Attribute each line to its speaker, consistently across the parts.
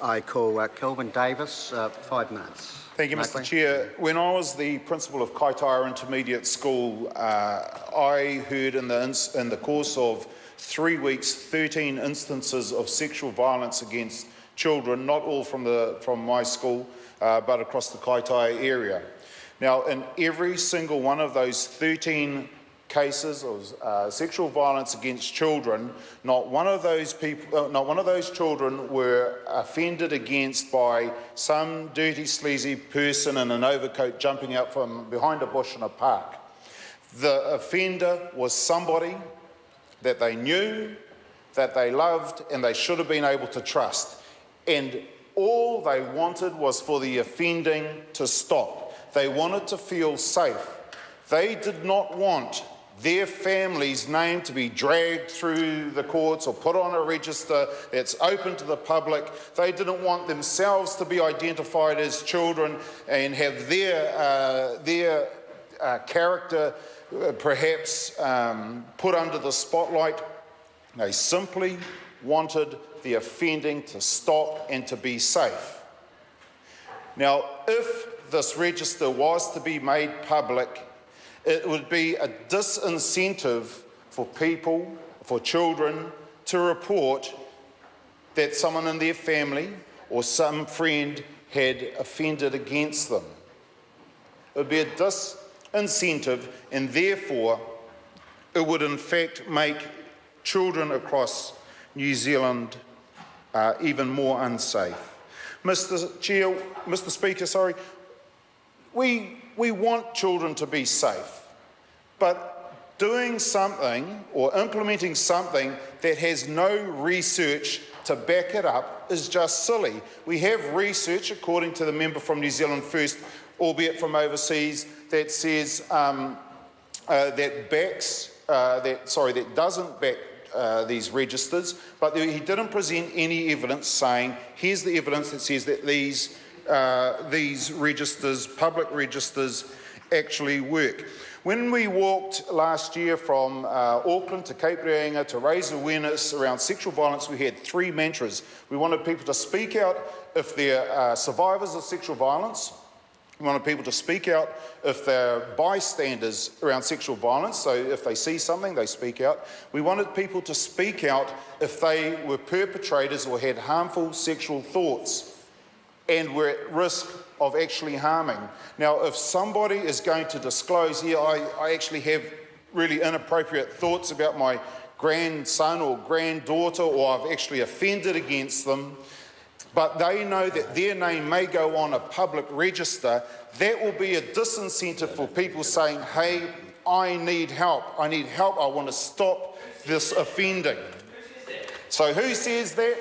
Speaker 1: I call Kelvin Davis, 5 minutes.
Speaker 2: Thank you, Mr. Chair. When I was the principal of Kaitaia Intermediate School, I heard in the course of 3 weeks 13 instances of sexual violence against children, not all from my school, but across the Kaitaia area. Now, in every single one of those 13 cases of sexual violence against children, not one of those children were offended against by some dirty, sleazy person in an overcoat jumping out from behind a bush in a park. The offender was somebody that they knew, that they loved, and they should have been able to trust. And all they wanted was for the offending to stop. They wanted to feel safe. They did not want their family's name to be dragged through the courts or put on a register that's open to the public. They didn't want themselves to be identified as children and have their character perhaps put under the spotlight. They simply wanted the offending to stop and to be safe. Now, if this register was to be made public, it would be a disincentive for people, for children, to report that someone in their family or some friend had offended against them. It would be a disincentive, and therefore it would in fact make children across New Zealand even more unsafe. Mr. Speaker, we want children to be safe, but doing something or implementing something that has no research to back it up is just silly. We have research, according to the member from New Zealand First, albeit from overseas, that says that doesn't back these registers, but he didn't present any evidence saying, here's the evidence that says that these registers, public registers, actually work. When we walked last year from Auckland to Cape Reinga to raise awareness around sexual violence, we had 3 mantras. We wanted people to speak out if they're survivors of sexual violence. We wanted people to speak out if they're bystanders around sexual violence, so if they see something, they speak out. We wanted people to speak out if they were perpetrators or had harmful sexual thoughts and were at risk of actually harming. Now, if somebody is going to disclose, yeah, I actually have really inappropriate thoughts about my grandson or granddaughter, or I've actually offended against them, but they know that their name may go on a public register, that will be a disincentive for people saying, hey, I need help, I want to stop this offending. So who says that?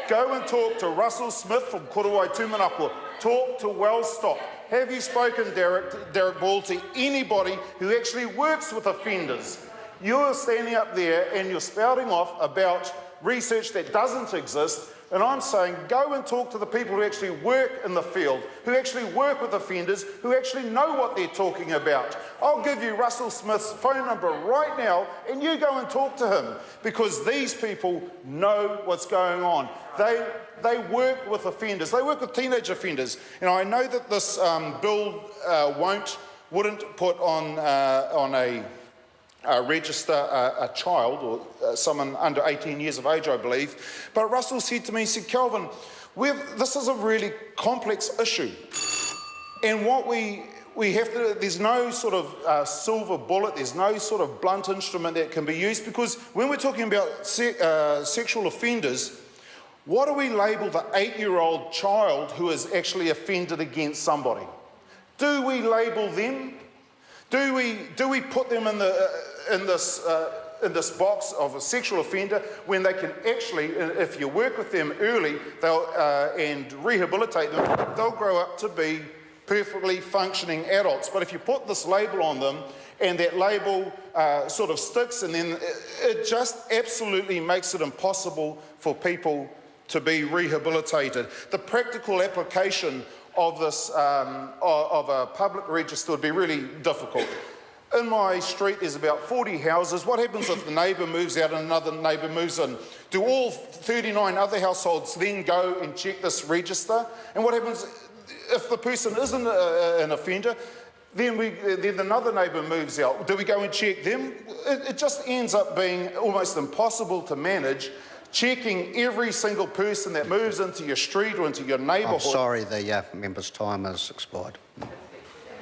Speaker 2: Go and talk to Russell Smith from Korowai Tūmanapua. Talk to Wellstock. Have you spoken, Derek Ball, to anybody who actually works with offenders? You're standing up there and you're spouting off about research that doesn't exist, and I'm saying go and talk to the people who actually work in the field, who actually work with offenders, who actually know what they're talking about. I'll give you Russell Smith's phone number right now and you go and talk to him, because these people know what's going on. They work with offenders, they work with teenage offenders. And I know that this bill wouldn't put on a register a child or someone under 18 years of age, I believe. But Russell said to me, he said, Kelvin, this is a really complex issue. And what we have to, there's no sort of silver bullet, there's no sort of blunt instrument that can be used, because when we're talking about sexual offenders, what do we label the 8-year-old child who is actually offended against somebody? Do we label them? Do we put them in this box of a sexual offender when they can actually, if you work with them early, and rehabilitate them, they'll grow up to be perfectly functioning adults? But if you put this label on them and that label sort of sticks, and then it just absolutely makes it impossible for people to be rehabilitated. The practical application of this, of a public register would be really difficult. In my street, there's about 40 houses. What happens if the neighbour moves out and another neighbour moves in? Do all 39 other households then go and check this register? And what happens if the person isn't an offender? Then another neighbour moves out. Do we go and check them? It just ends up being almost impossible to manage, checking every single person that moves into your street or into your neighbourhood.
Speaker 1: I'm sorry, the member's time has expired.